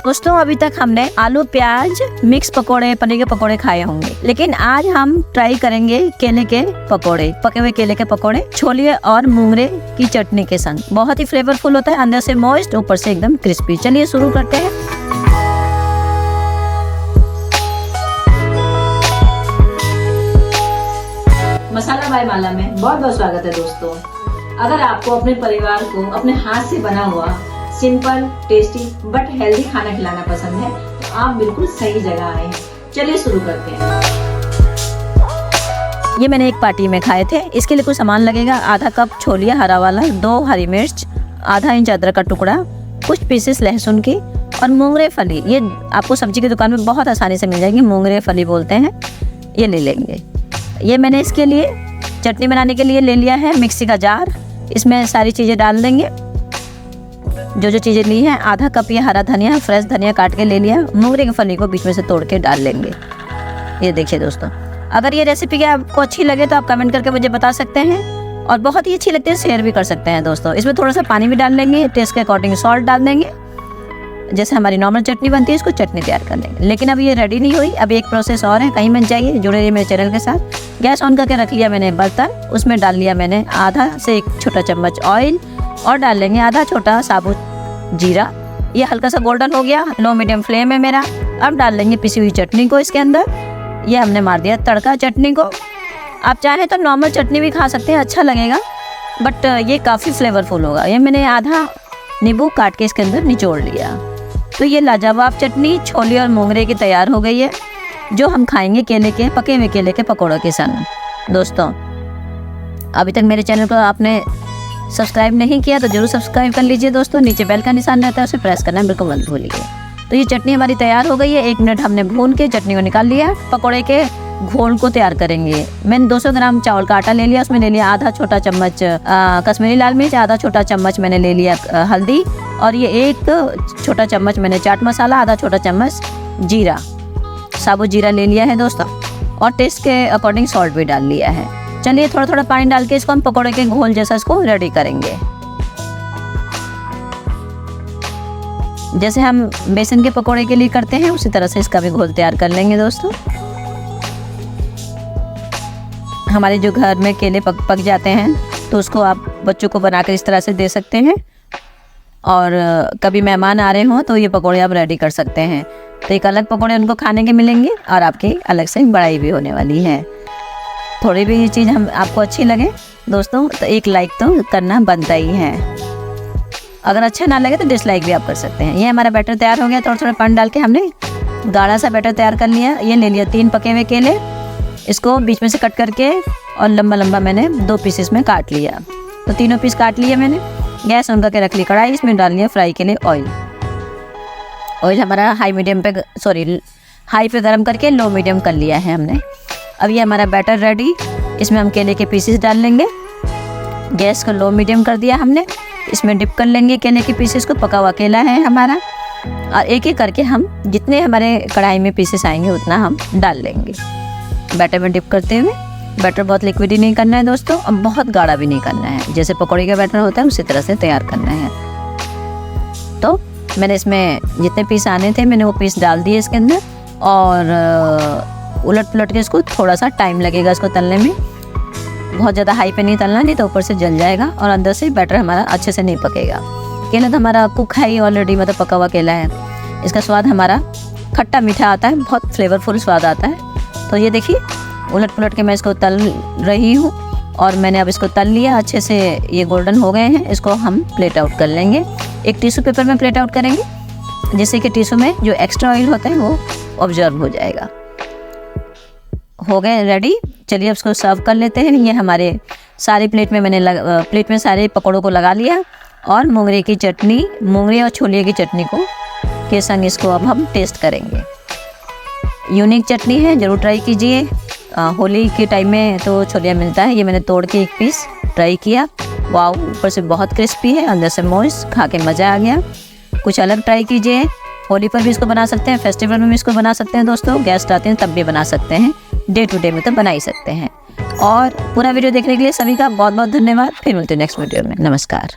दोस्तों अभी तक हमने आलू प्याज मिक्स पकोड़े, पनीर के पकोड़े खाए होंगे, लेकिन आज हम ट्राई करेंगे केले के पकोड़े, पके हुए केले के पकोड़े छोले और मूंगरे की चटनी के संग। बहुत ही फ्लेवरफुल होता है, अंदर से मॉइस्ट, ऊपर से एकदम क्रिस्पी। चलिए शुरू करते हैं। मसाला बाय माला में बहुत बहुत स्वागत है दोस्तों। अगर आपको अपने परिवार को अपने हाथ से बना हुआ सिंपल, टेस्टी बट हेल्दी खाना खिलाना पसंद है तो आप बिल्कुल सही जगह आए हैं। चलिए शुरू करते हैं। ये मैंने एक पार्टी में खाए थे। इसके लिए कुछ सामान लगेगा। आधा कप छोलिया हरा वाला, 2 हरी मिर्च, आधा इंच अदरक का टुकड़ा, कुछ पीसेस लहसुन की और मूंगरे फली। ये आपको सब्जी की दुकान में बहुत आसानी से मिल जाएगी, मूंगरे फली बोलते हैं। ये ले लेंगे। ये मैंने इसके लिए चटनी बनाने के लिए ले लिया है मिक्सी का जार। इसमें सारी चीज़ें डाल देंगे, जो चीज़ें ली हैं। आधा कप ये हरा धनिया, फ्रेश धनिया काट के ले लिया। मूंगरे की फली को बीच में से तोड़ के डाल लेंगे। ये देखिए दोस्तों, अगर ये रेसिपी आपको अच्छी लगे तो आप कमेंट करके मुझे बता सकते हैं, और बहुत ही अच्छी लगती है शेयर भी कर सकते हैं दोस्तों। इसमें थोड़ा सा पानी भी डाल लेंगे, टेस्ट के अकॉर्डिंग सॉल्ट डाल देंगे। जैसे हमारी नॉर्मल चटनी बनती है, इसको चटनी तैयार कर लेंगे। लेकिन अब ये रेडी नहीं हुई, अब एक प्रोसेस और है, कहीं मत जाइए, जुड़े रहिए मेरे चैनल के साथ। गैस ऑन करके रख लिया मैंने बर्तन, उसमें डाल लिया मैंने आधा से 1 छोटा चम्मच ऑयल और डाल लेंगे आधा छोटा साबुत जीरा। ये हल्का सा गोल्डन हो गया, लो मीडियम फ्लेम है मेरा। अब डाल लेंगे पिसी हुई चटनी को इसके अंदर। ये हमने मार दिया तड़का चटनी को। आप चाहें तो नॉर्मल चटनी भी खा सकते हैं, अच्छा लगेगा, बट ये काफ़ी फ्लेवरफुल होगा। ये मैंने आधा नींबू काट के इसके अंदर निचोड़ लिया। तो ये लाजवाब चटनी छोले और मूंगरे की तैयार हो गई है, जो हम खाएंगे केले के, पके हुए केले के पकौड़ों के संग। दोस्तों अभी तक मेरे चैनल को आपने सब्सक्राइब नहीं किया तो जरूर सब्सक्राइब कर लीजिए दोस्तों। नीचे बेल का निशान रहता है, उसे प्रेस करना बिल्कुल मत भूलिए। तो ये चटनी हमारी तैयार हो गई है। 1 मिनट हमने भून के चटनी को निकाल लिया। पकौड़े के घोल को तैयार करेंगे। मैंने 200 ग्राम चावल का आटा ले लिया, उसमें ले लिया आधा छोटा चम्मच कश्मीरी लाल मिर्च, आधा छोटा चम्मच मैंने ले लिया हल्दी, और ये 1 छोटा चम्मच मैंने चाट मसाला, आधा छोटा चम्मच जीरा, साबुत जीरा ले लिया है दोस्तों, और टेस्ट के अकॉर्डिंग सॉल्ट भी डाल लिया है। चलिए थोड़ा थोड़ा पानी डाल के इसको हम पकौड़े के घोल जैसा इसको रेडी करेंगे। जैसे हम बेसन के पकौड़े के लिए करते हैं, उसी तरह से इसका भी घोल तैयार कर लेंगे दोस्तों। हमारे जो घर में केले पक जाते हैं तो उसको आप बच्चों को बनाकर इस तरह से दे सकते हैं, और कभी मेहमान आ रहे हों तो ये पकौड़े आप रेडी कर सकते हैं। तो एक अलग पकौड़े उनको खाने के मिलेंगे, और आपकी अलग से बढ़ाई भी होने वाली है। थोड़ी भी ये चीज़ हम आपको अच्छी लगे दोस्तों तो एक लाइक तो करना बनता ही है। अगर अच्छा ना लगे तो डिसलाइक भी आप कर सकते हैं। ये हमारा बैटर तैयार हो गया। थोड़ा थोड़ा पानी डाल के हमने गाढ़ा सा बैटर तैयार कर लिया। ये ले लिया 3 पके हुए केले, इसको बीच में से कट करके और लंबा लंबा मैंने 2 पीसेस में काट लिया। तो तीनों पीस काट लिए मैंने। गैस ऑन करके रख ली कढ़ाई, इसमें डाल लिया फ्राई के लिए ऑयल। ऑयल हमारा हाई पे गरम करके लो मीडियम कर लिया है हमने। अब ये हमारा बैटर रेडी। इसमें हम केले के पीसेस डाल लेंगे। गैस को लो मीडियम कर दिया हमने। इसमें डिप कर लेंगे केले के पीसेस को। पका हुआ केला है हमारा, और एक एक करके हम जितने हमारे कढ़ाई में पीसेस आएंगे उतना हम डाल लेंगे। बैटर में डिप करते हुए, बैटर बहुत लिक्विड ही नहीं करना है दोस्तों, और बहुत गाढ़ा भी नहीं करना है। जैसे पकौड़े का बैटर होता है उसी तरह से तैयार करना है। तो मैंने इसमें जितने पीस आने थे मैंने वो पीस डाल दिए इसके अंदर, और उलट पुलट के इसको थोड़ा सा टाइम लगेगा इसको तलने में। बहुत ज़्यादा हाई पे नहीं तलना, नहीं तो ऊपर से जल जाएगा और अंदर से बैटर हमारा अच्छे से नहीं पकेगा। केला तो हमारा कुक है ही ऑलरेडी, मतलब पका हुआ केला है। इसका स्वाद हमारा खट्टा मीठा आता है, बहुत फ्लेवरफुल स्वाद आता है। तो ये देखिए उलट पुलट के मैं इसको तल रही हूँ, और मैंने अब इसको तल लिया अच्छे से। ये गोल्डन हो गए हैं, इसको हम प्लेट आउट कर लेंगे। एक टिश्यू पेपर में प्लेट आउट करेंगे, जिससे कि टिश्यू में जो एक्स्ट्रा ऑयल होता है वो ऑब्जर्व हो जाएगा। हो गए रेडी। चलिए अब इसको सर्व कर लेते हैं। ये हमारे सारे प्लेट में सारे पकौड़ों को लगा लिया, और मूंगरे की चटनी, मूंगरे और छोले की चटनी के संग इसको अब हम टेस्ट करेंगे। यूनिक चटनी है, ज़रूर ट्राई कीजिए। होली के टाइम में तो छोलिया मिलता है। ये मैंने तोड़ के 1 पीस ट्राई किया। वाओ, ऊपर से बहुत क्रिस्पी है, अंदर से मॉइस्ट, खा के मज़ा आ गया। कुछ अलग ट्राई कीजिए। होली पर भी इसको बना सकते हैं, फेस्टिवल में भी इसको बना सकते हैं दोस्तों। गेस्ट आते हैं तब भी बना सकते हैं, डे टू डे में तो बना ही सकते हैं। और पूरा वीडियो देखने के लिए सभी का बहुत बहुत धन्यवाद। फिर मिलते हैं नेक्स्ट वीडियो में। नमस्कार।